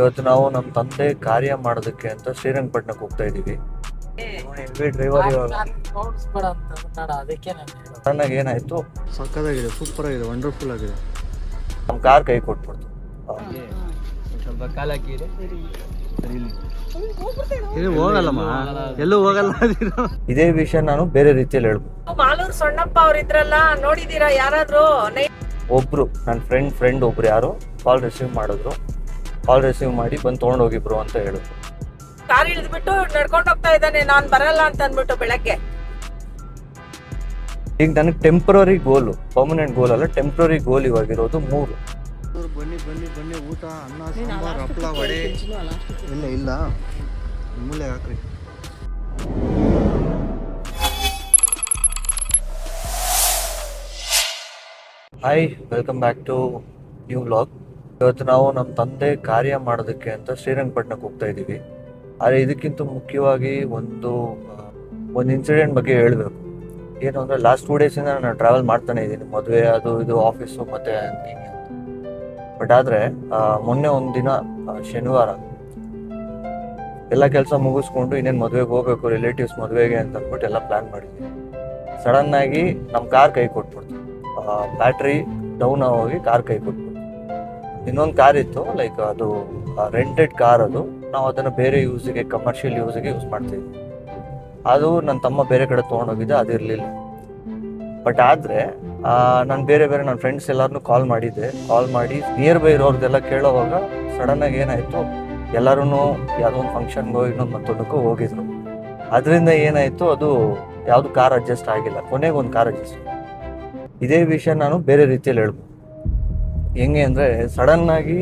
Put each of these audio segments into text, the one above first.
ಇವತ್ತು ನಾವು ನಮ್ಮ ತಂದೆ ಕಾರ್ಯ ಮಾಡೋದಕ್ಕೆ ಅಂತ ಶ್ರೀರಂಗಪಟ್ಟಣಕ್ಕೆ ಹೋಗ್ತಾ ಇದೀವಿ. ಹೆವಿ ಡ್ರೈವರ್ ಇವಾಗ ಸಣ್ಣಗೆ ಏನಾಯ್ತು, ಸಕ್ಕತ್ತಾಗಿದೆ, ಸೂಪರ್ ಆಗಿದೆ, ವಂಡರ್ಫುಲ್ ಆಗಿದೆ. ನಮ್ಮ ಕಾರ್ ಕೈ ಕೊಟ್ಬಿಡ್ತು. ಸ್ವಲ್ಪ ಕಾಲ ಹಾಕಿದ್ರೆ ಹೋಗಲ್ಲಮ್ಮ, ಎಲ್ಲೂ ಹೋಗಲ್ಲ. ಇದೇ ವಿಷಯ ನಾನು ಬೇರೆ ರೀತಿಯಲ್ಲಿ ಹೇಳ್ಬೋದು. ಮಾಲೂರು ಸೊಣ್ಣಪ್ಪ ಅವ್ರು ಇದ್ರಲ್ಲ, ನೋಡಿದೀರಾ ಯಾರಾದ್ರೂ? ಒಬ್ರು ನನ್ನ ಫ್ರೆಂಡ್ ಒಬ್ರು ಯಾರೋ ಕಾಲ್ ರಿಸೀವ್ ಮಾಡಿದ್ರು. ಕಾಲ್ ರಿಸೀವ್ ಮಾಡಿ ಬಂದು ತೊಗೊಂಡೋಗಿಬ್ರು ಅಂತ ಹೇಳಿದ್ರು. ಕಾರ್ ಇಳಿದ್ಬಿಟ್ಟು ನಡ್ಕೊಂಡು ಹೋಗ್ತಾ ಇದ್ದಾನೆ, ನಾನ್ ಬರಲ್ಲ ಅಂತ ಅಂದ್ಬಿಟ್ಟು ಬೆಳಗ್ಗೆ. ಈಗ ನನಗೆ ಟೆಂಪ್ರರಿ ಗೋಲು, ಪರ್ಮನೆಂಟ್ ಗೋಲ್ ಅಲ್ಲ, ಟೆಂಪ್ರರಿ ಗೋಲ್ ಇವಾಗಿರೋದು 3. ಬನ್ನಿ ಊಟ, ಅನ್ನ ಸಾಂಬಾರ್, ಹಪ್ಪಳ, ವಡೆ. ಇಲ್ಲ ಮೂಲೆ ಹಾಕ್ರಿ. Hi, welcome back to new vlog. ಇವತ್ತು ನಾವು ನಮ್ಮ ತಂದೆ ಕಾರ್ಯ ಮಾಡೋದಕ್ಕೆ ಅಂತ ಶ್ರೀರಂಗಪಟ್ಟಣಕ್ಕೆ ಹೋಗ್ತಾ ಇದ್ದೀವಿ. ಆದರೆ ಇದಕ್ಕಿಂತ ಮುಖ್ಯವಾಗಿ ಒಂದು ಇನ್ಸಿಡೆಂಟ್ ಬಗ್ಗೆ ಹೇಳಬೇಕು. ಏನು ಅಂದರೆ, ಲಾಸ್ಟ್ 2 ಡೇಸಿಂದ ನಾನು ಟ್ರಾವೆಲ್ ಮಾಡ್ತಾನೆ ಇದ್ದೀನಿ, ಮದುವೆ ಅದು ಇದು, ಆಫೀಸು ಮತ್ತು ಹೀಗೆ. ಬಟ್ ಆದರೆ ಮೊನ್ನೆ ಒಂದು ದಿನ ಶನಿವಾರ ಎಲ್ಲ ಕೆಲಸ ಮುಗಿಸ್ಕೊಂಡು ಇನ್ನೇನು ಮದುವೆಗೆ ಹೋಗ್ಬೇಕು, ರಿಲೇಟಿವ್ಸ್ ಮದುವೆಗೆ ಅಂತ ಅಂದ್ಬಿಟ್ಟು ಎಲ್ಲ ಪ್ಲ್ಯಾನ್ ಮಾಡಿದ್ವಿ. ಸಡನ್ನಾಗಿ ನಮ್ಮ ಕಾರ್ ಕೈ ಕೊಟ್ಬಿಡ್ತು. ಬ್ಯಾಟ್ರಿ ಡೌನ್ ಹೋಗಿ ಕಾರ್ ಕೈ ಕೊಟ್ಬಿಡ್ತು. ಇನ್ನೊಂದು ಕಾರ್ ಇತ್ತು, ಲೈಕ್ ಅದು ರೆಂಟೆಡ್ ಕಾರ್. ಅದು ನಾವು ಅದನ್ನು ಬೇರೆ ಯೂಸಿಗೆ, ಕಮರ್ಷಿಯಲ್ ಯೂಸಿಗೆ ಯೂಸ್ ಮಾಡ್ತಿದ್ವಿ. ಅದು ನನ್ನ ತಮ್ಮ ಬೇರೆ ಕಡೆ ತೊಗೊಂಡೋಗಿದ್ದೆ, ಅದಿರಲಿಲ್ಲ. ಬಟ್ ಆದರೆ ನಾನು ಬೇರೆ ನನ್ನ ಫ್ರೆಂಡ್ಸ್ ಎಲ್ಲರನ್ನೂ ಕಾಲ್ ಮಾಡಿ ನಿಯರ್ ಬೈ ಇರೋರ್ದೆಲ್ಲ ಕೇಳೋವಾಗ ಸಡನ್ನಾಗಿ ಏನಾಯಿತು, ಎಲ್ಲರೂ ಯಾವುದೋ ಒಂದು ಫಂಕ್ಷನ್ಗೋ ಇನ್ನೊಂದು ಮತ್ತೊಂದಕ್ಕೂ ಹೋಗಿದ್ರು. ಅದರಿಂದ ಏನಾಯಿತು, ಅದು ಯಾವುದು ಕಾರ್ ಅಡ್ಜಸ್ಟ್ ಆಗಿಲ್ಲ. ಕೊನೆಗೆ ಒಂದು ಕಾರ್ ಅಡ್ಜಸ್ಟ್. ಇದೇ ವಿಷಯ ನಾನು ಬೇರೆ ರೀತಿಯಲ್ಲಿ ಹೇಳ್ಬೋದು. ಹೆಂಗೆ ಅಂದರೆ, ಸಡನ್ನಾಗಿ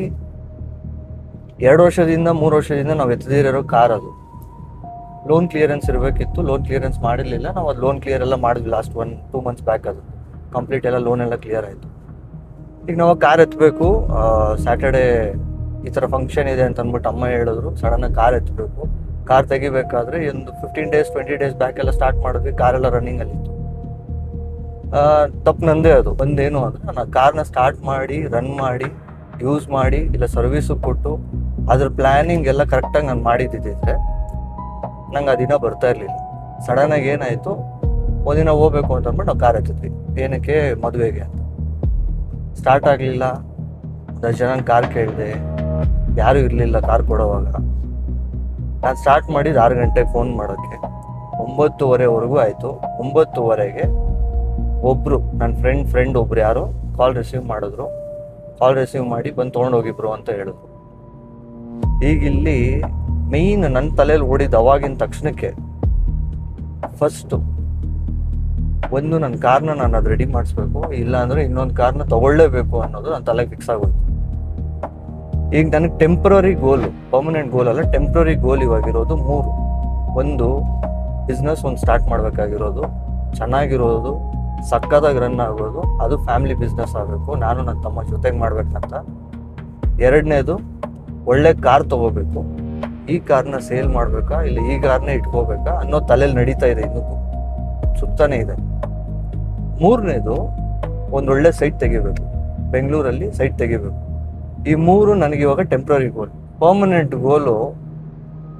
2 ವರ್ಷದಿಂದ 3 ವರ್ಷದಿಂದ ನಾವು ಎತ್ತದಿರೋ ಕಾರ್. ಅದು ಲೋನ್ ಕ್ಲಿಯರೆನ್ಸ್ ಇರಬೇಕಿತ್ತು, ಲೋನ್ ಕ್ಲಿಯರೆನ್ಸ್ ಮಾಡಿರಲಿಲ್ಲ. ನಾವು ಅದು ಲೋನ್ ಕ್ಲಿಯರ್ ಎಲ್ಲ ಮಾಡಿದ್ವಿ ಲಾಸ್ಟ್ 1-2 ಮಂತ್ಸ್ ಬ್ಯಾಕ್. ಅದು ಕಂಪ್ಲೀಟ್ ಎಲ್ಲ ಲೋನ್ ಎಲ್ಲ ಕ್ಲಿಯರ್ ಆಯಿತು. ಈಗ ನಾವು ಕಾರ್ ಎತ್ತಬೇಕು, ಸ್ಯಾಟರ್ಡೇ ಈ ಥರ ಫಂಕ್ಷನ್ ಇದೆ ಅಂತ ಅಂದ್ಬಿಟ್ಟು ಅಮ್ಮ ಹೇಳಿದ್ರು. ಸಡನ್ನಾಗಿ ಕಾರ್ ಎತ್ತಬೇಕು. ಕಾರ್ ತೆಗಿಬೇಕಾದ್ರೆ ಒಂದು 15 ಡೇಸ್ 20 ಡೇಸ್ ಬ್ಯಾಕ್ ಎಲ್ಲ ಸ್ಟಾರ್ಟ್ ಮಾಡಿದ್ವಿ. ಕಾರೆಲ್ಲ ರನ್ನಿಂಗಲ್ಲಿತ್ತು. ತಪ್ಪು ನಂದೇ. ಅದು ಒಂದೇನು ಅಂದರೆ, ನಾನು ಕಾರ್ನ ಸ್ಟಾರ್ಟ್ ಮಾಡಿ, ರನ್ ಮಾಡಿ, ಯೂಸ್ ಮಾಡಿ, ಇಲ್ಲ ಸರ್ವಿಸು ಕೊಟ್ಟು ಅದ್ರ ಪ್ಲ್ಯಾನಿಂಗ್ ಎಲ್ಲ ಕರೆಕ್ಟಾಗಿ ನಾನು ಮಾಡಿದ್ದಿದ್ರೆ ನಂಗೆ ಆ ದಿನ ಬರ್ತಾ ಇರಲಿಲ್ಲ. ಸಡನ್ನಾಗಿ ಏನಾಯಿತು, ಒಂದಿನ ಹೋಗ್ಬೇಕು ಅಂತ ಅಂದ್ಬಿಟ್ಟು ನಾವು ಕಾರ್ ಎತ್ತಿದ್ವಿ. ಏನಕ್ಕೆ? ಮದುವೆಗೆ ಅಂತ. ಸ್ಟಾರ್ಟ್ ಆಗಲಿಲ್ಲ. 10 ಜನ ಕಾರ್ ಕೇಳಿದೆ, ಯಾರೂ ಇರಲಿಲ್ಲ ಕಾರ್ ಕೊಡೋವಾಗ. ನಾನು ಸ್ಟಾರ್ಟ್ ಮಾಡಿದ್ದು 6 ಗಂಟೆಗೆ ಫೋನ್ ಮಾಡೋಕ್ಕೆ. 9:30ವರೆಗೂ ಆಯಿತು. 9:30ಗೆ ಒಬ್ಬರು ನನ್ನ ಫ್ರೆಂಡ್ ಒಬ್ರು ಯಾರೋ ಕಾಲ್ ರಿಸೀವ್ ಮಾಡಿದ್ರು. ಕಾಲ್ ರಿಸೀವ್ ಮಾಡಿ ಬಂದು ತೊಗೊಂಡೋಗಿಬ್ರು ಅಂತ ಹೇಳಿದ್ರು. ಈಗ ಇಲ್ಲಿ ಮೇಯ್ನ್ ನನ್ನ ತಲೆಯಲ್ಲಿ ಓಡಿದ್ದು ಅವಾಗಿನ ತಕ್ಷಣಕ್ಕೆ ಫಸ್ಟು ಒಂದು, ನನ್ನ ಕಾರ್ನ ನಾನು ಅದು ರೆಡಿ ಮಾಡಿಸ್ಬೇಕು, ಇಲ್ಲ ಅಂದರೆ ಇನ್ನೊಂದು ಕಾರ್ನ ತೊಗೊಳ್ಳೇಬೇಕು ಅನ್ನೋದು ನನ್ನ ತಲೆಗೆ ಫಿಕ್ಸ್ ಆಗೋಯ್ತು. ಈಗ ನನಗೆ ಟೆಂಪ್ರರಿ ಗೋಲು, ಪರ್ಮನೆಂಟ್ ಗೋಲ್ ಅಲ್ಲ, ಟೆಂಪ್ರರಿ ಗೋಲ್ ಇವಾಗಿರೋದು 3. ಒಂದು ಬಿಸ್ನೆಸ್ ಒಂದು ಸ್ಟಾರ್ಟ್ ಮಾಡಬೇಕಾಗಿರೋದು, ಚೆನ್ನಾಗಿರೋದು, ಸಕ್ಕತ್ತಾಗಿ ರನ್ ಆಗೋದು, ಅದು ಫ್ಯಾಮಿಲಿ ಬಿಸ್ನೆಸ್ ಆಗಬೇಕು, ನಾನು ನನ್ನ ತಮ್ಮ ಜೊತೆಗೆ ಮಾಡ್ಬೇಕಂತ. 2ನೇದು ಒಳ್ಳೆ ಕಾರ್ ತೊಗೋಬೇಕು, ಈ ಕಾರ್ನ ಸೇಲ್ ಮಾಡಬೇಕಾ ಇಲ್ಲ ಈ ಕಾರ್ನ ಇಟ್ಕೋಬೇಕಾ ಅನ್ನೋ ತಲೆಯಲ್ಲಿ ನಡೀತಾ ಇದೆ, ಇನ್ನೂ ಸುತ್ತಾನೆ ಇದೆ. 3ನೇದು ಒಂದೊಳ್ಳೆ ಸೈಟ್ ತೆಗಿಬೇಕು, ಬೆಂಗಳೂರಲ್ಲಿ ಸೈಟ್ ತೆಗಿಬೇಕು. ಈ 3 ನನಗೆ ಇವಾಗ ಟೆಂಪ್ರರಿ ಗೋಲ್. ಪರ್ಮನೆಂಟ್ ಗೋಲು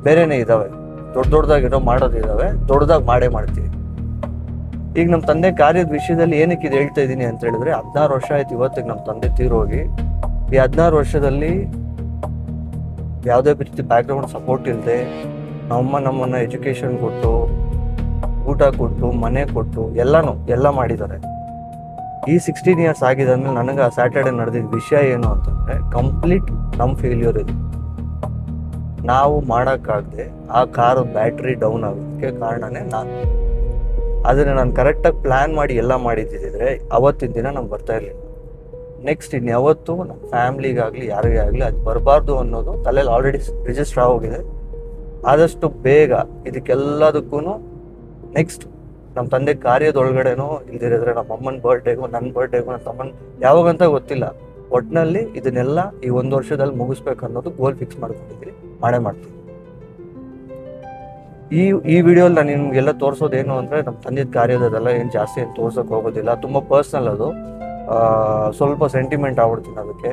ಬೇರೆನೇ ಇದ್ದಾವೆ, ದೊಡ್ಡದಾಗಿರೋ ಮಾಡೋದಿದ್ದಾವೆ, ದೊಡ್ಡದಾಗಿ ಮಾಡ್ತೀವಿ. ಈಗ ನಮ್ಮ ತಂದೆ ಕಾರ್ಯದ ವಿಷಯದಲ್ಲಿ ಏನಕ್ಕೆ ಇದು ಹೇಳ್ತಾ ಇದ್ದೀನಿ ಅಂತ ಹೇಳಿದ್ರೆ, 16 ವರ್ಷ ಆಯ್ತು ಇವತ್ತಿಗೆ ನಮ್ಮ ತಂದೆ ತೀರೋಗಿ. ಈ 16 ವರ್ಷದಲ್ಲಿ ಯಾವುದೇ ರೀತಿ ಬ್ಯಾಕ್ಗ್ರೌಂಡ್ ಸಪೋರ್ಟ್ ಇಲ್ಲದೆ ನಮ್ಮನ್ನು ಎಜುಕೇಷನ್ ಕೊಟ್ಟು, ಊಟ ಕೊಟ್ಟು, ಮನೆ ಕೊಟ್ಟು, ಎಲ್ಲ ಮಾಡಿದ್ದಾರೆ. ಈ 16 ಇಯರ್ಸ್ ಆಗಿದ್ದಾದ್ಮೇಲೆ ನನಗೆ ಆ ಸ್ಯಾಟರ್ಡೆ ನಡೆದಿದ್ದ ವಿಷಯ ಏನು ಅಂತಂದರೆ, ಕಂಪ್ಲೀಟ್ ನಮ್ಮ ಫೇಲ್ಯೂರ್ ಇದು. ನಾವು ಮಾಡೋಕ್ಕಾಗದೆ ಆ ಕಾರು ಬ್ಯಾಟ್ರಿ ಡೌನ್ ಆಗೋದಕ್ಕೆ ಕಾರಣನೇ ನಾನು. ಅದನ್ನು ನಾನು ಕರೆಕ್ಟಾಗಿ ಪ್ಲ್ಯಾನ್ ಮಾಡಿ ಎಲ್ಲ ಮಾಡಿದ್ದಿದ್ರೆ ಅವತ್ತಿನ ದಿನ ನಮ್ಗೆ ಬರ್ತಾ ಇರಲಿಲ್ಲ. ನೆಕ್ಸ್ಟ್ ಇನ್ಯಾವತ್ತೂ ನಮ್ಮ ಫ್ಯಾಮ್ಲಿಗಾಗಲಿ ಯಾರಿಗೇ ಆಗಲಿ ಅದು ಬರಬಾರ್ದು ಅನ್ನೋದು ತಲೆಯಲ್ಲಿ ಆಲ್ರೆಡಿ ರಿಜಿಸ್ಟರ್ ಆಗೋಗಿದೆ. ಆದಷ್ಟು ಬೇಗ ಇದಕ್ಕೆಲ್ಲದಕ್ಕೂ ನೆಕ್ಸ್ಟ್ ನಮ್ಮ ತಂದೆ ಕಾರ್ಯದೊಳಗಡೆನೂ ಇಲ್ದಿರಿದ್ರೆ ನಮ್ಮ ಅಮ್ಮನ ಬರ್ಡೇಗೂ, ನನ್ನ ಬರ್ಡೇಗೂ, ನನ್ನ ತಮ್ಮನ ಯಾವಾಗಂತ ಗೊತ್ತಿಲ್ಲ, ಒಟ್ಟಿನಲ್ಲಿ ಇದನ್ನೆಲ್ಲ ಈ 1 ವರ್ಷದಲ್ಲಿ ಮುಗಿಸ್ಬೇಕು ಅನ್ನೋದು ಗೋಲ್ ಫಿಕ್ಸ್ ಮಾಡ್ಕೊಂಡಿದ್ದೀವಿ, ಮಾಡ್ತೀವಿ. ಈ ವಿಡಿಯೋಲಿ ನಾನು ನಿಮಗೆಲ್ಲ ತೋರಿಸೋದೇನು ಅಂದರೆ, ನಮ್ಮ ತಂದೆದ ಕಾರ್ಯದಲ್ಲ ಏನು ಜಾಸ್ತಿ ಏನು ತೋರ್ಸೋಕೆ ಹೋಗೋದಿಲ್ಲ, ತುಂಬ ಪರ್ಸ್ನಲ್. ಅದು ಸ್ವಲ್ಪ ಸೆಂಟಿಮೆಂಟ್ ಆಗ್ಬಿಡ್ತೀನಿ ಅದಕ್ಕೆ.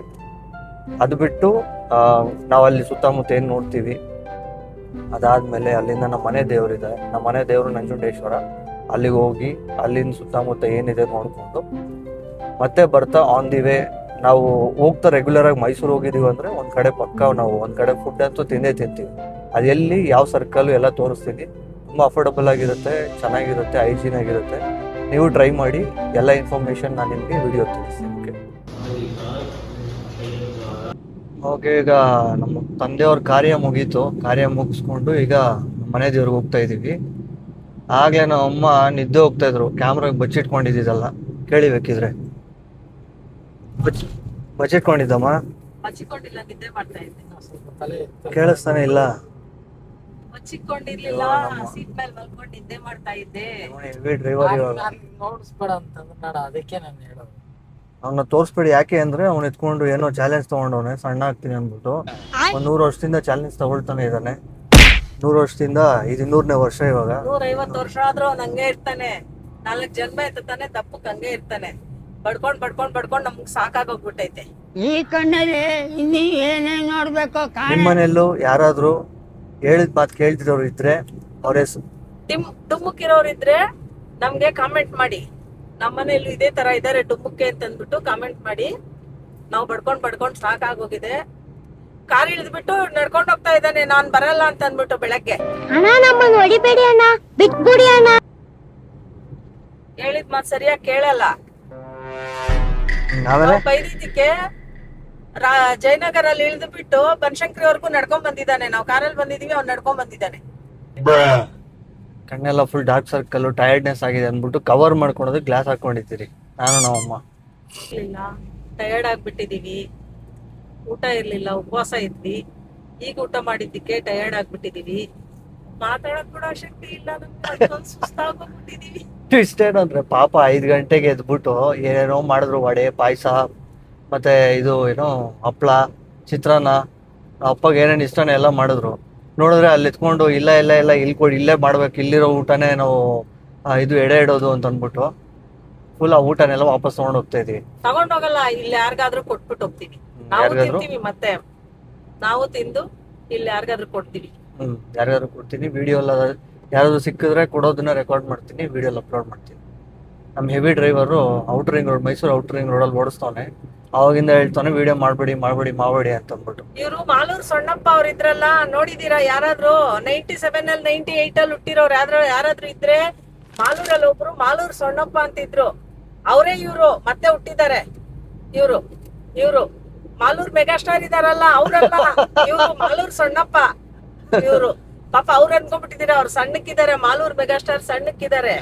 ಅದು ಬಿಟ್ಟು ನಾವು ಅಲ್ಲಿ ಸುತ್ತಮುತ್ತ ಏನು ನೋಡ್ತೀವಿ, ಅದಾದ್ಮೇಲೆ ಅಲ್ಲಿಂದ ನಮ್ಮ ಮನೆ ದೇವರಿದೆ, ನಮ್ಮ ಮನೆ ದೇವರು ನಂಜುಂಡೇಶ್ವರ, ಅಲ್ಲಿಗೆ ಹೋಗಿ ಅಲ್ಲಿಂದ ಸುತ್ತಮುತ್ತ ಏನಿದೆ ನೋಡಿಕೊಂಡು ಮತ್ತೆ ಬರ್ತಾ ಆನ್ ದಿ ವೇ ನಾವು ಹೋಗ್ತಾ ರೆಗ್ಯುಲರ್ ಆಗಿ ಮೈಸೂರು ಹೋಗಿದೀವಿ ಅಂದ್ರೆ ಒಂದ್ ಕಡೆ ಪಕ್ಕ ನಾವು ಒಂದ್ ಕಡೆ ಫುಡ್ ಅಂತೂ ತಿಂದೇ ತಿಂತೀವಿ. ಅದು ಎಲ್ಲಿ ಯಾವ ಸರ್ಕಲ್ ಎಲ್ಲ ತೋರಿಸ್ತೀನಿ. ತುಂಬಾ ಅಫೋರ್ಡಬಲ್ ಆಗಿರುತ್ತೆ, ಚೆನ್ನಾಗಿರುತ್ತೆ, ಹೈಜೀನ್ ಆಗಿರುತ್ತೆ. ನೀವು ಟ್ರೈ ಮಾಡಿ. ಎಲ್ಲ ಇನ್ಫಾರ್ಮೇಶನ್ ನಾನು ನಿಮಗೆ ವಿಡಿಯೋ ತಿಳಿಸ್ತೀನಿ. ಓಕೆ, ಈಗ ನಮ್ಮ ತಂದೆಯವ್ರ ಕಾರ್ಯ ಮುಗೀತು. ಕಾರ್ಯ ಮುಗಿಸ್ಕೊಂಡು ಈಗ ಮನೆ ದೇವ್ರಿಗೆ ಹೋಗ್ತಾ ಇದೀವಿ. ಆಗ್ಲೇ ನಮ್ಮ ಅಮ್ಮ ನಿದ್ದೆ ಹೋಗ್ತಾ ಇದ್ರು. ಕ್ಯಾಮ್ರಾಗ ಬಚ್ಚಿಟ್ಕೊಂಡಿದ್ದಲ್ಲ, ಕೇಳಿಬೇಕಿದ್ರೆ. ಬಚ್ಚಿಟ್ಕೊಂಡಿದ್ದಮ್ಮ, ಹಚ್ಚಿಕೊಂಡಿಲ್ಲ, ನಿದ್ದೆ ಮಾಡ್ತಾ ಇದ್ದೆ. ಕೇಳಿಸ್ತಾನೆ ಇಲ್ಲ. ಹಚ್ಚಿಕೊಂಡಿರ್ಲಿಲ್ಲ, ಸೀಟ್ ಮೇಲೆ ಮಲ್ಕೊಂಡು ನಿದ್ದೆ ಮಾಡ್ತಾ ಇದ್ದೆ. ಹೆವಿ ಡ್ರೈವರ್ ಇವಾಗ. ನೋಡಿಸ್ಬೇಡ ಅಂತಂದ್ರೆ ಅದಕ್ಕೆ ನಾನು ಹೇಳೋದು. ಅವನ್ನ ತೋರಿಸ್ಬೇಡಿ. ಯಾಕೆ ಅಂದ್ರೆ ಅವ್ನು ಎತ್ಕೊಂಡು ಏನೋ ಚಾಲೆಂಜ್ ತಗೊಂಡವನೆ, ಸಣ್ಣ ಆಗ್ತೀನಿ ಅಂದ್ಬಿಟ್ಟು. 100 ವರ್ಷದಿಂದ ಚಾಲೆಂಜ್ ತಗೊಳ್ತಾನೆ ಇದ್ದಾನೆ. 100 ವರ್ಷದಿಂದ, ಇದು 200ನೇ ವರ್ಷ ಇವಾಗ. 150 ವರ್ಷ ಆದ್ರೂ ಅವ್ನು ಹಂಗೆ ಇರ್ತಾನೆ. 4 ಜನ್ಮ ಎತ್ತಾನೆ, ದಪ್ಪಕ್ ಹಂಗೆ ಇರ್ತಾನೆ. ಬಡ್ಕೊಂಡ್ ನಮ್ಗ್ ಸಾಕಾಗೋಗ್ಬಿಟ್ಟೈತೆ. ಈ ಕಣ್ಣಲ್ಲಿ ಇನ್ನೀ ಏನೇನ್ ನೋಡ್ಬೇಕು. ನಿಮ್ಮನೆಯಲ್ಲೂ ಯಾರಾದ್ರೂ ಹೇಳಿದ ಮಾತು ಕೇಳ್ತಿರೋರು ಇದ್ರೆ ಅವ್ರ ಹೆಸರು ಡುಮ್ಮಕ್ಕಿರೋರಿದ್ರೆ ನಮ್ಗೆ ಕಾಮೆಂಟ್ ಮಾಡಿ. ನಮ್ಮನೇಲೂ ಇದೇ ತರ ಇದಾರೆ ಡುಮ್ಮಕ್ಕೆ ಅಂತ ಅಂದ್ಬಿಟ್ಟು ಕಾಮೆಂಟ್ ಮಾಡಿ. ನಾವು ಬಡ್ಕೊಂಡ್ ಸಾಕಾಗೋಗಿದೆ. ಕಾರ್ ಇಳಿದ್ಬಿಟ್ಟು ನಡ್ಕೊಂಡ್ ಹೋಗ್ತಾ ಇದ್ದಾನೆ, ನಾನ್ ಬರಲ್ಲ ಅಂತ ಅಂದ್ಬಿಟ್ಟು ಬೆಳಗ್ಗೆ. ಅಣ್ಣ ನಮ್ಮನ್ನ ಹೊಡಿಬೇಡಿ ಅಣ್ಣ, ಬಿಟ್ಬಿಡಿ ಅಣ್ಣ. ಹೇಳಿದ್ ಮಾತ್ ಸರಿಯಾಗಿ ಕೇಳಲ್ಲ. ಆಮೇಲೆ ಬೈದಿದ್ದಕ್ಕೆ ಜಯನಗರ ಅಲ್ಲಿ ಇಳಿದು ಬಿಟ್ಟು ಬನಶಂಕರಿವರೆಗೂ ನಡ್ಕೊಂಡ್ ಬಂದಿದ್ದಾನೆ. ನಾವು ಕಾರಲ್ಲಿ ಬಂದಿದೀವಿ, ಅವ್ನು ನಡ್ಕೊಂಡ್ ಬಂದಿದ್ದಾನೆ. ಕಣ್ಣೆಲ್ಲ ಫುಲ್ ಡಾರ್ಕ್ ಸರ್ಕಲ್, ಟಯರ್ಡ್ನೆಸ್ ಆಗಿದೆ ಅಂದ್ಬಿಟ್ಟು ಕವರ್ ಮಾಡ್ಕೊಳೋದು ಗ್ಲಾಸ್ ಹಾಕೊಂಡಿದ್ದೀರಿ ನಾನು ನಮ್ಮಮ್ಮ. ಟಯರ್ಡ್ ಆಗ್ಬಿಟ್ಟಿದೀವಿ, ಊಟ ಇರ್ಲಿಲ್ಲ, ಉಪವಾಸ ಇದ್ವಿ. ಈಗ ಊಟ ಮಾಡಿದ್ದಕ್ಕೆ ಟಯರ್ಡ್ ಆಗ್ಬಿಟ್ಟಿದೀವಿ. ಮಾತಾಡಕ್ ಕೂಡ ಶಕ್ತಿ ಇಲ್ಲ ನಮ್ಗೆ, ಅಷ್ಟೊಂದು ಸುಸ್ತಾಗೋಗ್ಬಿಟ್ಟಿದೀವಿ. ಇಷ್ಟೇನಂದ್ರೆ ಪಾಪ 5 ಗಂಟೆಗೆ ಎದ್ಬಿಟ್ಟು ಏನೇನೋ ಮಾಡಿದ್ರು. ವಡೆ, ಪಾಯಸ, ಮತ್ತೆ ಇದು ಏನೋ ಹಪ್ಳ, ಚಿತ್ರಾನ್ನ, ಅಪ್ಪಗೆ ಏನೇನು ಇಷ್ಟನೇ ಎಲ್ಲ ಮಾಡಿದ್ರು. ನೋಡಿದ್ರೆ ಅಲ್ಲಿ ಎತ್ಕೊಂಡು ಇಲ್ಲ ಇಲ್ಲಿ ಕೊಡಿ, ಇಲ್ಲೇ ಮಾಡ್ಬೇಕು, ಇಲ್ಲಿರೋ ಊಟನೇ ನಾವು ಇದು ಎಡೆ ಇಡೋದು ಅಂತ ಅಂದ್ಬಿಟ್ಟು ಫುಲ್ ಆ ಊಟನೆಲ್ಲ ವಾಪಸ್ ತಗೊಂಡ್ ಹೋಗ್ತಾ ಇದೀವಿ. ತಗೊಂಡೋಗಲ್ಲ, ಇಲ್ಲಿ ಯಾರಿಗಾದ್ರೂ ಕೊಟ್ಬಿಟ್ಟು ಹೋಗ್ತೀವಿ. ನಾವು ತಿಂತೀವಿ, ಮತ್ತೆ ನಾವು ತಿಂದು ಇಲ್ಲಿ ಯಾರಿಗಾದ್ರೂ ಕೊಡ್ತೀವಿ. ಯಾರಿಗಾದ್ರೂ ಕೊಡ್ತೀನಿ. ವಿಡಿಯೋ ಎಲ್ಲ ಯಾರಾದ್ರೂ ಸಿಕ್ಕಿದ್ರೆ ಕೊಡೋದನ್ನ ರೆಕಾರ್ಡ್ ಮಾಡ್ತೀನಿ, ವಿಡಿಯೋ ಅಪ್ಲೋಡ್ ಮಾಡ್ತೀನಿ. ನಮ್ಮ heavy driver outer ring road, Mysuru outer ring ರೋಡಲ್ಲಿ ಓಡಿಸ್ತಾನೆ. ಅವಾಗಿಂದ ಹೇಳ್ತಾನೆ ವಿಡಿಯೋ ಮಾಡ್ಬೇಡಿ ಅಂತ ಅಂದ್ಬಿಟ್ಟು. ಇವರು ಮಾಲೂರು ಸೊಣ್ಣಪ್ಪ ಅವ್ರು ಇದ್ರಲ್ಲ, ನೋಡಿದೀರಾ ಯಾರಾದ್ರೂ? 97 ಅಲ್ಲಿ 98 ಅಲ್ಲಿ ಹುಟ್ಟಿರೋರು ಯಾರಾದ್ರೂ ಇದ್ರೆ, ಮಾಲೂರಲ್ಲಿ ಒಬ್ರು ಮಾಲೂರು ಸೊಣ್ಣಪ್ಪ ಅಂತಿದ್ರು. ಅವರೇ ಇವ್ರು ಮತ್ತೆ ಹುಟ್ಟಿದ್ದಾರೆ. ಇವ್ರು ಮಾಲೂರು ಮೆಗಾಸ್ಟಾರ್ ಇದಾರಲ್ಲ, ಅವ್ರಲ್ಲ ಇವ್ರು ಮಾಲೂರು ಸೊಣ್ಣಪ್ಪ. ಇವ್ರು ಪಾಪ ಅವ್ರು ಅನ್ಕೊಂಡ್ಬಿಟ್ಟಿದೀರ, ಅವ್ರು ಸಣ್ಣಕ್ಕಿದ್ದಾರೆ. ಮಾಲೂರು ಮೆಗಾಸ್ಟಾರ್ ಸಣ್ಣಕ್ಕಿದ್ದಾರೆ.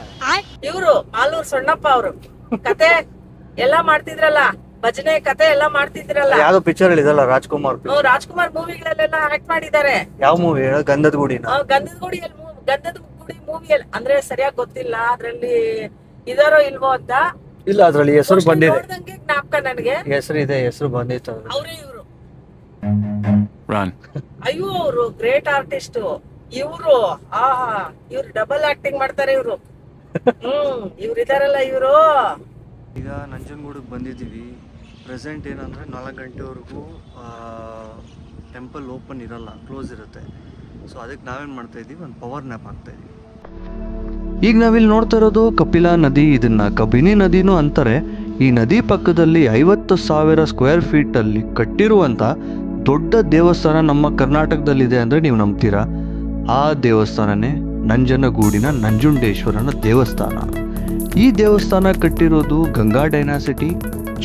ಇವ್ರು ಮಾಲೂರು ಸೊಣ್ಣಪ್ಪ. ಅವರು ಕತೆ ಎಲ್ಲಾ ಮಾಡ್ತಿದ್ರಲ್ಲ, ಭಜನೆ ಕತೆ ಎಲ್ಲಾ ಮಾಡ್ತಿದ್ರಲ್ಲ. ಯಾವ್ದೋ ಪಿಕ್ಚರ್ ಇದಲ್ಲ, ರಾಜ್ಕುಮಾರ್ ಮೂವಿಗಳಲ್ಲೆಲ್ಲ ಆಕ್ಟ್ ಮಾಡಿದ್ದಾರೆ. ಯಾವ ಮೂವಿ? ಗಂಧದ ಗುಡಿ ಮೂವಿಯಲ್ಲಿ ಅಂದ್ರೆ ಸರಿಯಾಗಿ ಗೊತ್ತಿಲ್ಲ ಅದ್ರಲ್ಲಿ ಇದಾರೋ ಇಲ್ವೋ ಅಂತ. ಇಲ್ಲ, ಅದ್ರಲ್ಲಿ ಹೆಸರು ಬಂದಿದೆ, ಜ್ಞಾಪಕ ನನಗೆ. ಹೆಸರು ಬಂದಿತ್ತು. ಅವ್ರೇ ಇವ್ರು. ಅಯ್ಯೋ, ಅವರು ಗ್ರೇಟ್ ಆರ್ಟಿಸ್ಟ್. ಇವ್ರು ಇವ್ರು ಡಬಲ್ ಆಕ್ಟಿಂಗ್ ಮಾಡ್ತಾರೆ. ಇವ್ರು ಇವ್ರು ಇದಾರಲ್ಲ ಇವ್ರು. ಈಗ ನಂಜನಗೂಡಿಗೆ ಬಂದಿದ್ದೀವಿ. ಪ್ರೆಸೆಂಟ್ ಏನಂದ್ರೆ 4 ಗಂಟೆವರೆಗೂ ಟೆಂಪಲ್ ಓಪನ್ ಇರಲ್ಲ, ಕ್ಲೋಸ್ ಇರುತ್ತೆ. ಸೊ ಅದಕ್ಕೆ ನಾವೇನು ಮಾಡ್ತಾ ಇದ್ದೀವಿ, ಒಂದು ಪವರ್ ನ್ಯಾಪ್ ಆಗ್ತಾ ಇದ್ದೀವಿ. ಈಗ ನಾವಿಲ್ಲಿ ನೋಡ್ತಾ ಇರೋದು ಕಪಿಲಾ ನದಿ. ಇದನ್ನ ಕಬಿನಿ ನದಿನೂ ಅಂತಾರೆ. ಈ ನದಿ ಪಕ್ಕದಲ್ಲಿ 50,000 ಸ್ಕ್ವೇರ್ ಫೀಟ್ ಅಲ್ಲಿ ಕಟ್ಟಿರುವಂತ ದೊಡ್ಡ ದೇವಸ್ಥಾನ ನಮ್ಮ ಕರ್ನಾಟಕದಲ್ಲಿದೆ ಅಂದ್ರೆ ನೀವು ನಂಬ್ತೀರಾ? ಆ ದೇವಸ್ಥಾನನೇ ನಂಜನಗೂಡಿನ ನಂಜುಂಡೇಶ್ವರನ ದೇವಸ್ಥಾನ. ಈ ದೇವಸ್ಥಾನ ಕಟ್ಟಿರೋದು ಗಂಗಾ ಡೈನಾಸಿಟಿ,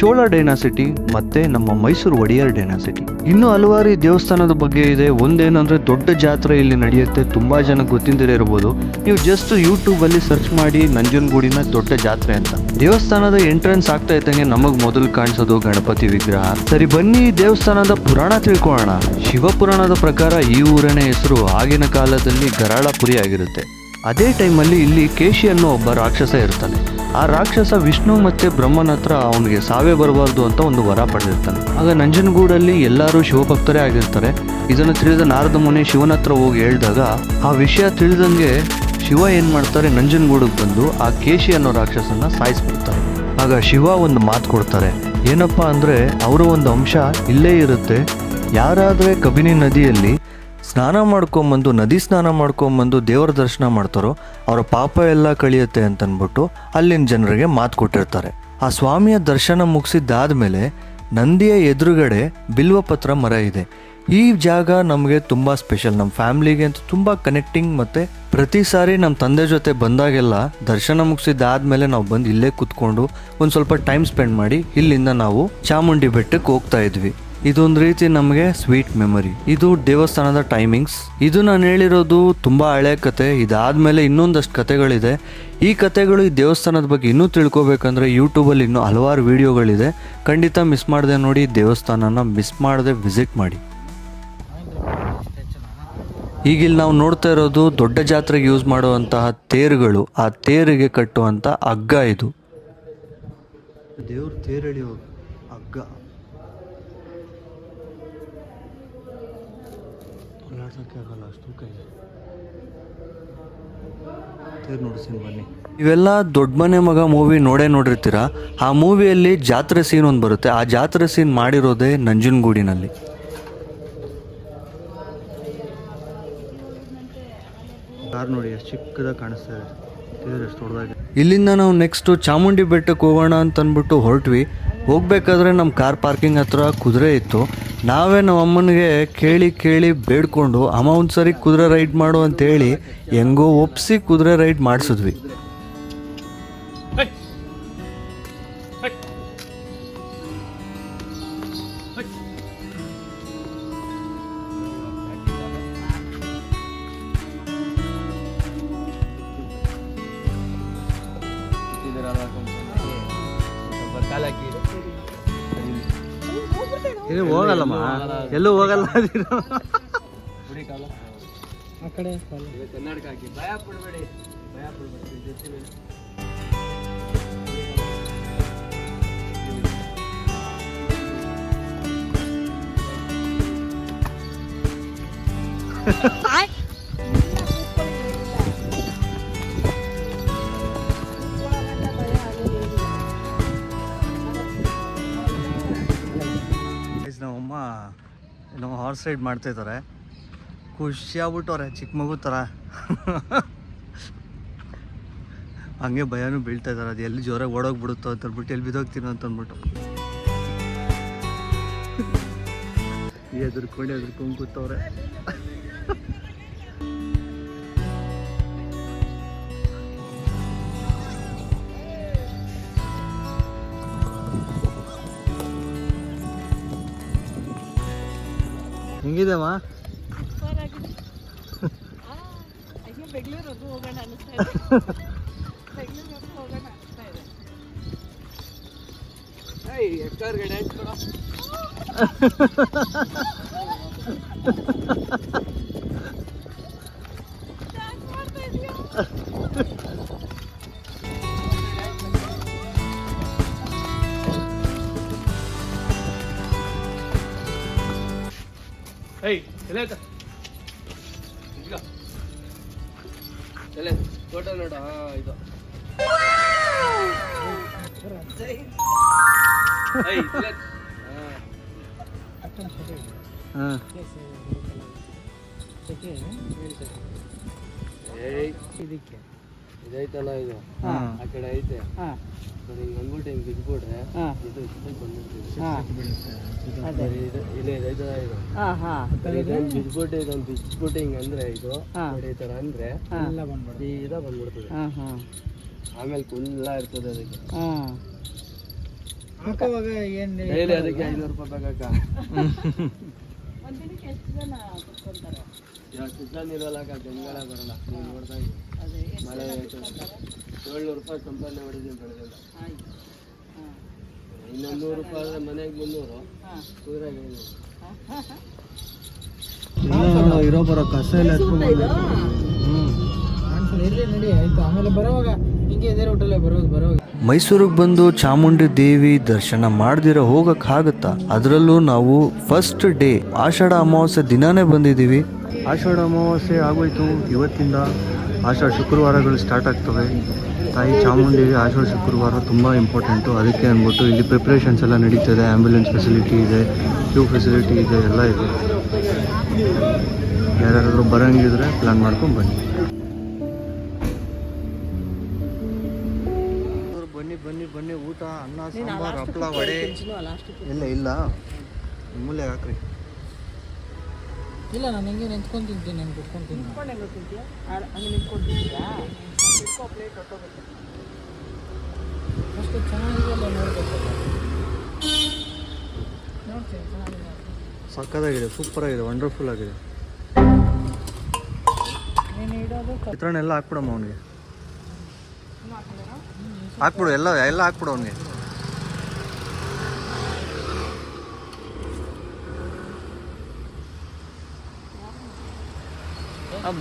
ಚೋಳ ಡೈನಾಸಿಟಿ ಮತ್ತೆ ನಮ್ಮ ಮೈಸೂರು ಒಡೆಯರ್ ಡೈನಾಸಿಟಿ. ಇನ್ನು ಹಲವಾರು ದೇವಸ್ಥಾನದ ಬಗ್ಗೆ ಇದೆ. ಒಂದೇನಂದ್ರೆ ದೊಡ್ಡ ಜಾತ್ರೆ ಇಲ್ಲಿ ನಡೆಯುತ್ತೆ. ತುಂಬಾ ಜನ ಗೊತ್ತಿಲ್ಲದೆ ಇರಬಹುದು. ನೀವು ಜಸ್ಟ್ ಯೂಟ್ಯೂಬ್ ಅಲ್ಲಿ ಸರ್ಚ್ ಮಾಡಿ ನಂಜನಗೂಡಿನ ದೊಡ್ಡ ಜಾತ್ರೆ ಅಂತ. ದೇವಸ್ಥಾನದ ಎಂಟ್ರೆನ್ಸ್ ಆಗ್ತಾ ಇದ್ದಂಗೆ ನಮಗ್ ಮೊದಲು ಕಾಣಿಸೋದು ಗಣಪತಿ ವಿಗ್ರಹ. ಸರಿ, ಬನ್ನಿ ದೇವಸ್ಥಾನದ ಪುರಾಣ ತಿಳ್ಕೊಳ್ಳೋಣ. ಶಿವಪುರಾಣದ ಪ್ರಕಾರ ಈ ಊರಿನ ಹೆಸರು ಆಗಿನ ಕಾಲದಲ್ಲಿ ಗರಾಳಪುರಿ ಆಗಿರುತ್ತೆ. ಅದೇ ಟೈಮಲ್ಲಿ ಇಲ್ಲಿ ಕೇಶಿ ಅನ್ನೋ ಒಬ್ಬ ರಾಕ್ಷಸ ಇರ್ತಾನೆ. ಆ ರಾಕ್ಷಸ ವಿಷ್ಣು ಮತ್ತೆ ಬ್ರಹ್ಮನ ಹತ್ರ ಅವನಿಗೆ ಸಾವೇ ಬರಬಾರ್ದು ಅಂತ ಒಂದು ವರ ಪಡೆದಿರ್ತಾನೆ. ಆಗ ನಂಜನಗೂಡಲ್ಲಿ ಎಲ್ಲರೂ ಶಿವಭಕ್ತರೇ ಆಗಿರ್ತಾರೆ. ಇದನ್ನು ತಿಳಿದ ನಾರದ ಮುನಿ ಶಿವನ ಹತ್ರ ಹೋಗಿ ಹೇಳಿದಾಗ ಆ ವಿಷಯ ತಿಳಿದಂಗೆ ಶಿವ ಏನ್ ಮಾಡ್ತಾರೆ, ನಂಜನಗೂಡಿಗೆ ಬಂದು ಆ ಕೇಶಿ ಅನ್ನೋ ರಾಕ್ಷಸನ್ನ ಸಾಯಿಸ್ಬಿಡ್ತಾರೆ. ಆಗ ಶಿವ ಒಂದು ಮಾತು ಕೊಡ್ತಾರೆ, ಏನಪ್ಪ ಅಂದರೆ ಅವರ ಒಂದು ಅಂಶ ಇಲ್ಲೇ ಇರುತ್ತೆ. ಯಾರಾದರೆ ಕಬಿನಿ ನದಿಯಲ್ಲಿ ಸ್ನಾನ ಮಾಡ್ಕೊಂಬಂದು ನದಿ ಸ್ನಾನ ಮಾಡ್ಕೊಂಬಂದು ದೇವರ ದರ್ಶನ ಮಾಡ್ತಾರೋ ಅವರ ಪಾಪ ಎಲ್ಲ ಕಳಿಯುತ್ತೆ ಅಂತನ್ಬಿಟ್ಟು ಅಲ್ಲಿನ ಜನರಿಗೆ ಮಾತು ಕೊಟ್ಟಿರ್ತಾರೆ. ಆ ಸ್ವಾಮಿಯ ದರ್ಶನ ಮುಗಿಸಿದ್ದಾದ್ಮೇಲೆ ನಂದಿಯ ಎದುರುಗಡೆ ಬಿಲ್ವಪತ್ರ ಮರ ಇದೆ. ಈ ಜಾಗ ನಮಗೆ ತುಂಬ ಸ್ಪೆಷಲ್, ನಮ್ಮ ಫ್ಯಾಮ್ಲಿಗೆ ಅಂತ ತುಂಬ ಕನೆಕ್ಟಿಂಗ್. ಮತ್ತು ಪ್ರತಿ ಸಾರಿ ನಮ್ಮ ತಂದೆ ಜೊತೆ ಬಂದಾಗೆಲ್ಲ ದರ್ಶನ ಮುಗಿಸಿದ್ದಾದ್ಮೇಲೆ ನಾವು ಬಂದು ಇಲ್ಲೇ ಕೂತ್ಕೊಂಡು ಒಂದು ಸ್ವಲ್ಪ ಟೈಮ್ ಸ್ಪೆಂಡ್ ಮಾಡಿ ಇಲ್ಲಿಂದ ನಾವು ಚಾಮುಂಡಿ ಬೆಟ್ಟಕ್ಕೆ ಹೋಗ್ತಾ ಇದ್ವಿ. ಇದೊಂದು ರೀತಿ ನಮಗೆ ಸ್ವೀಟ್ ಮೆಮೊರಿ. ಇದು ದೇವಸ್ಥಾನದ ಟೈಮಿಂಗ್ಸ್. ಇದು ನಾನು ಹೇಳಿರೋದು ತುಂಬ ಹಳೆ ಕತೆ. ಇದಾದಮೇಲೆ ಇನ್ನೊಂದಷ್ಟು ಕತೆಗಳಿದೆ. ಈ ಕತೆಗಳು ಈ ದೇವಸ್ಥಾನದ ಬಗ್ಗೆ ಇನ್ನೂ ತಿಳ್ಕೊಬೇಕಂದ್ರೆ ಯೂಟ್ಯೂಬಲ್ಲಿ ಇನ್ನೂ ಹಲವಾರು ವೀಡಿಯೋಗಳಿದೆ. ಖಂಡಿತ ಮಿಸ್ ಮಾಡದೆ ನೋಡಿ, ದೇವಸ್ಥಾನನ ಮಿಸ್ ಮಾಡದೆ ವಿಸಿಟ್ ಮಾಡಿ. ಈಗಿಲ್ಲಿ ನಾವು ನೋಡ್ತಾ ಇರೋದು ದೊಡ್ಡ ಜಾತ್ರೆಗೆ ಯೂಸ್ ಮಾಡುವಂತಹ ತೇರುಗಳು, ಆ ತೇರಿಗೆ ಕಟ್ಟುವಂಥ ಹಗ್ಗ ಇದು. ದೇವ್ರ ತೇರು ಎಳೆಯೋ ಹಗ್ಗ ಆಗಲ್ಲ, ಅಷ್ಟು ಕೈ ತೇರು ನೋಡಿಸ್ತೀನಿ ಬನ್ನಿ. ಇವೆಲ್ಲ ದೊಡ್ಡ ಮನೆ ಮಗ ಮೂವಿ ನೋಡಿರ್ತೀರ. ಆ ಮೂವಿಯಲ್ಲಿ ಜಾತ್ರೆ ಸೀನ್ ಒಂದು ಬರುತ್ತೆ. ಆ ಜಾತ್ರೆ ಸೀನ್ ಮಾಡಿರೋದೇ ನಂಜನಗೂಡಿನಲ್ಲಿ. ಕಾರ್ ನೋಡಿ ಎಷ್ಟು ಚಿಕ್ಕದಾಗಿ ಕಾಣಿಸ್ತಾ ಇದೆ, ತೇರು ಎಷ್ಟು ದೊಡ್ಡದಾಗಿ. ಇಲ್ಲಿಂದ ನಾವು ನೆಕ್ಸ್ಟು ಚಾಮುಂಡಿ ಬೆಟ್ಟಕ್ಕೆ ಹೋಗೋಣ ಅಂತ ಅಂದ್ಬಿಟ್ಟು ಹೊರಟ್ವಿ. ಹೋಗ್ಬೇಕಾದ್ರೆ ನಮ್ಮ ಕಾರ್ ಪಾರ್ಕಿಂಗ್ ಹತ್ರ ಕುದುರೆ ಇತ್ತು. ನಾವೇ ನಮ್ಮ ಅಮ್ಮನಿಗೆ ಕೇಳಿ ಬೇಡ್ಕೊಂಡು ಅಮ್ಮ ಒಂದು ಸರಿ ಕುದುರೆ ರೈಡ್ ಮಾಡು ಅಂತೇಳಿ ಹೆಂಗೋ ಒಪ್ಸಿ ಕುದುರೆ ರೈಡ್ ಮಾಡಿಸಿದ್ವಿ. ಹೋಗಲ್ಲಮ್ಮ, ಎಲ್ಲೂ ಹೋಗಲ್ಲ. ಆ ಕಡೆ ಕನ್ನಡಕ ಹಾಕಿ ಭಯ ಪಡಬೇಡಿ. ನಮ್ಮಮ್ಮ ನಮ್ಮ ಹಾರ್ಸ್ ರೈಡ್ ಮಾಡ್ತಾ ಇದ್ದಾರೆ. ಖುಷಿ ಆಗ್ಬಿಟ್ಟವ್ರೆ, ಚಿಕ್ಕ ಮಗು ಥರ. ಹಂಗೆ ಭಯನೂ ಬೀಳ್ತಾ ಇದ್ದಾರೆ, ಅದು ಎಲ್ಲಿ ಜೋರಾಗಿ ಓಡೋಗ್ಬಿಡುತ್ತೋ ಅಂತ ಅಂದ್ಬಿಟ್ಟು, ಎಲ್ಲಿ ಬಿದ್ದೋಗ್ತೀನೋ ಅಂತ ಅಂದ್ಬಿಟ್ಟು ಎದುರ್ಕೊಂಡು ಕೂತವ್ರೆ. ಹೆಂಗಿದೆಮ್ಮ? ಬೆಂಗಳೂರು ಹೋಗೋಣ ಅನಿಸ್ತಾ ಇದೆ. ಎಕ್ಕಾರ್ಗೆ ಡ್ಯಾನ್ಸ್ ಕೊಡೋ. ಫೋಟೋ ನೋಡ. ಇದು ಇದಕ್ಕೆ ಇದೈತಲ್ಲ, ಇದು ಆ ಕಡೆ ಐತೆ. ಹಿಂಗ್ ಅಂದ್ಬಿಟ್ಟು ಹಿಂಗ್ ಬಿದ್ಬಿಟ್ರೆ ಇದು ಬಿದ್ಬಿಟ್ಟು ಇದೊಂದು ಬಿದ್ಬಿಟ್ಟು ಹಿಂಗ್ ಅಂದ್ರೆ ಇದು ಹೊಡಿತಾರ ಅಂದ್ರೆ ಸೀದಾ ಬಂದ್ಬಿಡ್ತದೆ. ಆಮೇಲೆ ಕುಲ್ಲ ಇರ್ತದೆ ಅದಕ್ಕೆ. ಡೈಲಿ ಅದಕ್ಕೆ 500 ರೂಪಾಯಿ ಬೇಕಾಕ. ಎಷ್ಟು ಜನ ಇರಲ್ಲ, ಬೆಂಗಾಳ ಬರಲ್ಲ. ನೀವು ನೋಡ್ತಾ ಇದ್ದೀವಿ ಮಳೆ 700 ರೂಪಾಯಿ ಸಂಪಾದನೆ ಮಾಡಿದ್ದೀನಿ ಬೆಳೆದಿಲ್ಲ. ಇನ್ನೊಂದು 100 ರೂಪಾಯಿ ಆದರೆ ಮನೆಗೆ 300, ಕುದುರೆಗೆ 500. ಇರೋ ಬರೋ ಕಸ ಎಲ್ಲ ನಡಿ ಆಯ್ತು. ಆಮೇಲೆ ಬರೋವಾಗ ಹಿಂಗೆ ಇದೇ ರೂಟಲ್ಲೇ ಬರೋವಾಗ ಮೈಸೂರಿಗೆ ಬಂದು ಚಾಮುಂಡಿ ದೇವಿ ದರ್ಶನ ಮಾಡ್ದಿರ ಹೋಗಕ್ಕಾಗತ್ತಾ? ಅದರಲ್ಲೂ ನಾವು ಫಸ್ಟ್ ಡೇ ಆಷಾಢ ಅಮಾವಾಸ್ಯೆ ದಿನಾನೇ ಬಂದಿದ್ದೀವಿ. ಆಷಾಢ ಅಮಾವಾಸ್ಯೆ ಆಗೋಯ್ತು ಇವತ್ತಿಂದ. ಆಷಾಢ ಶುಕ್ರವಾರಗಳು ಸ್ಟಾರ್ಟ್ ಆಗ್ತವೆ. ತಾಯಿ ಚಾಮುಂಡಿಗೆ ಆಷಾಢ ಶುಕ್ರವಾರ ತುಂಬ ಇಂಪಾರ್ಟೆಂಟು. ಅದಕ್ಕೆ ಅಂದ್ಬಿಟ್ಟು ಇಲ್ಲಿ ಪ್ರಿಪ್ರೇಷನ್ಸ್ ಎಲ್ಲ ನಡೀತಿದೆ. ಆ್ಯಂಬುಲೆನ್ಸ್ ಫೆಸಿಲಿಟಿ ಇದೆ, ಕ್ಯೂ ಫೆಸಿಲಿಟಿ ಇದೆ, ಎಲ್ಲ ಇದೆ. ಯಾರಾದರೂ ಬರೋಂಗಿದ್ರೆ ಪ್ಲ್ಯಾನ್ ಮಾಡ್ಕೊಂಡು ಬನ್ನಿ. ಬನ್ನಿ ಬನ್ನಿ ಬನ್ನಿ, ಊಟ, ಅನ್ನ, ಸಾಂಬಾರು, ಹಪ್ಪಳ, ವಡೆ ಇಲ್ಲ ಮೂಲೆ ಹಾಕ್ರಿ. ಇಲ್ಲ ನಾನು ಹಿಂಗೆ ನಿಂತ್ಕೊಂಡು ತಿಂತೀನಿ, ನಾನು ಕುತ್ಕೊಂಡು ತಿಂತೀನಿ. ಅಷ್ಟು ಚೆನ್ನಾಗಿದೆಯಲ್ಲ ನೋಡ್ಬೇಕು. ನೋಡ್ತೀನಿ, ಚೆನ್ನಾಗಿದೆ. ಸಕ್ಕತ್ತಾಗಿದೆ, ಸೂಪರ್ ಆಗಿದೆ, ವಂಡರ್ಫುಲ್ ಆಗಿದೆ. ನೀನು ಇಡೋದು ಚಿತ್ರಾನ್ನ ಎಲ್ಲ ಹಾಕ್ಬಿಡಮ್ಮ ಅವನಿಗೆ, ಹಾಕ್ಬಿಡು, ಎಲ್ಲ ಹಾಕ್ಬಿಡು ಅವನಿಗೆ.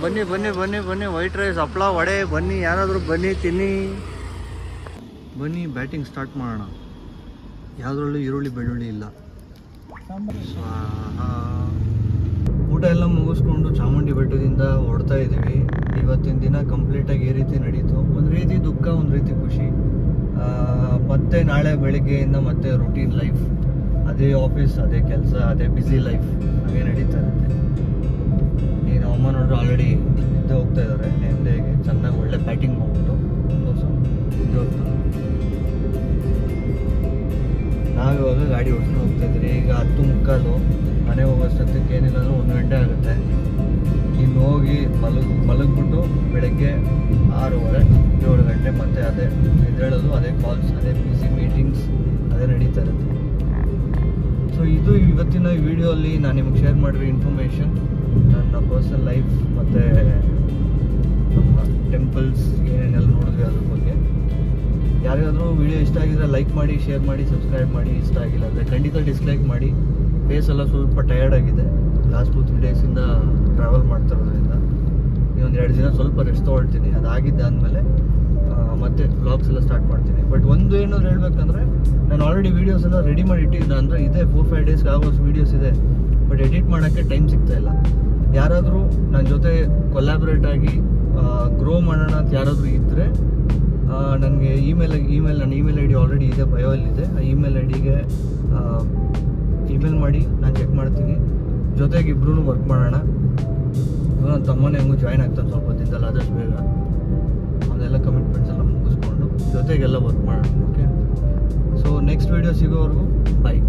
ಬನ್ನಿ ಬನ್ನಿ ಬನ್ನಿ ಬನ್ನಿ, ವೈಟ್ ರೈಸ್, ಹಪ್ಪಳ, ವಡೆ, ಬನ್ನಿ, ಯಾರಾದರೂ ಬನ್ನಿ ತಿನ್ನಿ. ಬನ್ನಿ, ಬ್ಯಾಟಿಂಗ್ ಸ್ಟಾರ್ಟ್ ಮಾಡೋಣ. ಯಾವುದ್ರಲ್ಲೂ ಈರುಳ್ಳಿ ಬೆಳ್ಳುಳ್ಳಿ ಇಲ್ಲ. ಸ್ವಾಹಾ. ಊಟ ಎಲ್ಲ ಮುಗಿಸ್ಕೊಂಡು ಚಾಮುಂಡಿ ಬೆಟ್ಟದಿಂದ ಹೊರಡ್ತಾ ಇದ್ದೀವಿ. ಇವತ್ತಿನ ದಿನ ಕಂಪ್ಲೀಟಾಗಿ ಈ ರೀತಿ ನಡೀತು. ಒಂದು ರೀತಿ ದುಃಖ, ಒಂದು ರೀತಿ ಖುಷಿ. ಮತ್ತೆ ನಾಳೆ ಬೆಳಿಗ್ಗೆಯಿಂದ ಮತ್ತೆ ರುಟೀನ್ ಲೈಫ್, ಅದೇ ಆಫೀಸ್, ಅದೇ ಕೆಲಸ, ಅದೇ ಬ್ಯುಸಿ ಲೈಫ್ ಹಾಗೆ ನಡೀತಾ ಇರುತ್ತೆ. ಈಗ ಅಮ್ಮ ನೋಡ್ರೆ ಆಲ್ರೆಡಿ ನಿದ್ದೆ ಹೋಗ್ತಾ ಇದ್ದಾರೆ. ನಿದ್ದೆಗೆ ಚೆನ್ನಾಗಿ ಒಳ್ಳೆ ಬ್ಯಾಟಿಂಗ್ ಮಾಡ್ಬಿಟ್ಟು ನಿದ್ದೆ ಹೋಗ್ತಾರೆ. ನಾವಿವಾಗ ಗಾಡಿ ಓಡಿಸ್ಕೊಂಡು ಹೋಗ್ತಾ ಇದ್ದೀರಿ. ಈಗ 10:15, ಮನೆ ಹೋಗೋಷ್ಟೊತ್ತಿಗೆ ಏನಿಲ್ಲ 1 ಗಂಟೆ ಆಗುತ್ತೆ. ಇನ್ನು ಹೋಗಿ ಮಲಗ್ಬಿಟ್ಟು ಬೆಳಗ್ಗೆ 6:30, 7 ಗಂಟೆ ಮತ್ತೆ ಅದೇ ಎದ್ದೇಳೋದು, ಅದೇ ಕಾಲ್ಸ್, ಅದೇ ಬ್ಯುಸಿ ಮೀಟಿಂಗ್ಸ್, ಅದೇ ನಡೀತಾ ಇರುತ್ತೆ. ಸೊ ಇದು ಇವತ್ತಿನ ವಿಡಿಯೋ ಅಲ್ಲಿ ನಾನು ನಿಮಗೆ ಶೇರ್ ಮಾಡಿರೋ ಇನ್ಫಾರ್ಮೇಷನ್, ನನ್ನ ಪರ್ಸನಲ್ ಲೈಫ್ ಮತ್ತು ನಮ್ಮ ಟೆಂಪಲ್ಸ್ ಏನೇನೆಲ್ಲ ನೋಡಿದ್ವಿ ಅದ್ರ ಬಗ್ಗೆ. ಯಾರಿಗಾದರೂ ವಿಡಿಯೋ ಇಷ್ಟ ಆಗಿದ್ರೆ ಲೈಕ್ ಮಾಡಿ, ಶೇರ್ ಮಾಡಿ, ಸಬ್ಸ್ಕ್ರೈಬ್ ಮಾಡಿ. ಇಷ್ಟ ಆಗಿಲ್ಲ ಅಂದರೆ ಖಂಡಿತ ಡಿಸ್ಲೈಕ್ ಮಾಡಿ. ಫೇಸ್ ಎಲ್ಲ ಸ್ವಲ್ಪ ಟಯರ್ಡ್ ಆಗಿದೆ, ಲಾಸ್ಟ್ 2-3 ಡೇಸಿಂದ ಟ್ರಾವೆಲ್ ಮಾಡ್ತಾ ಇರೋದ್ರಿಂದ. ಇನ್ನೊಂದು 2 ದಿನ ಸ್ವಲ್ಪ ರೆಸ್ಟ್ ತೊಗೊಳ್ತೀನಿ. ಅದಾಗಿದ್ದಾದಮೇಲೆ ಮತ್ತೆ ವ್ಲಾಗ್ಸ್ ಎಲ್ಲ ಸ್ಟಾರ್ಟ್ ಮಾಡ್ತೀನಿ. ಬಟ್ ಒಂದು ಏನಾದ್ರು ಹೇಳ್ಬೇಕಂದ್ರೆ, ನಾನು ಆಲ್ರೆಡಿ ವೀಡಿಯೋಸ್ ಎಲ್ಲ ರೆಡಿ ಮಾಡಿ ಇಟ್ಟಿದ್ದೆ. ಅಂದರೆ ಇದೆ 4-5 ಡೇಸ್ಗೆ ಆಗೋಷ್ಟು ವೀಡಿಯೋಸ್ ಇದೆ, ಬಟ್ ಎಡಿಟ್ ಮಾಡೋಕ್ಕೆ ಟೈಮ್ ಸಿಗ್ತಾಯಿಲ್ಲ. ಯಾರಾದರೂ ನನ್ನ ಜೊತೆ ಕೊಲ್ಯಾಬ್ರೇಟ್ ಆಗಿ ಗ್ರೋ ಮಾಡೋಣ ಅಂತ ಯಾರಾದರೂ ಇದ್ದರೆ ನನಗೆ ನನ್ನ ಇಮೇಲ್ ಐ ಡಿ ಆಲ್ರೆಡಿ ಇದೆ, ಬಯೋಲ್ಲಿದೆ. ಆ ಇಮೇಲ್ ಐ ಡಿಗೆ ಇಮೇಲ್ ಮಾಡಿ, ನಾನು ಚೆಕ್ ಮಾಡ್ತೀನಿ. ಜೊತೆಗೆ ಇಬ್ಬರೂ ವರ್ಕ್ ಮಾಡೋಣ. ನನ್ನ ತಮ್ಮನೇ ಹೆಂಗೂ ಜಾಯ್ನ್ ಆಗ್ತಾನೆ ಸ್ವಲ್ಪ ದಿನದಲ್ಲಿ, ಆದಷ್ಟು ಬೇಗ ಅದೆಲ್ಲ ಕಮಿಟ್ಮೆಂಟ್ಸ್ ಎಲ್ಲ ಮುಗಿಸ್ಕೊಂಡು ಜೊತೆಗೆಲ್ಲ ವರ್ಕ್ ಮಾಡೋಣ. ಓಕೆ, ಸೊ ನೆಕ್ಸ್ಟ್ ವೀಡಿಯೋ ಸಿಗೋವರೆಗೂ ಬಾಯ್.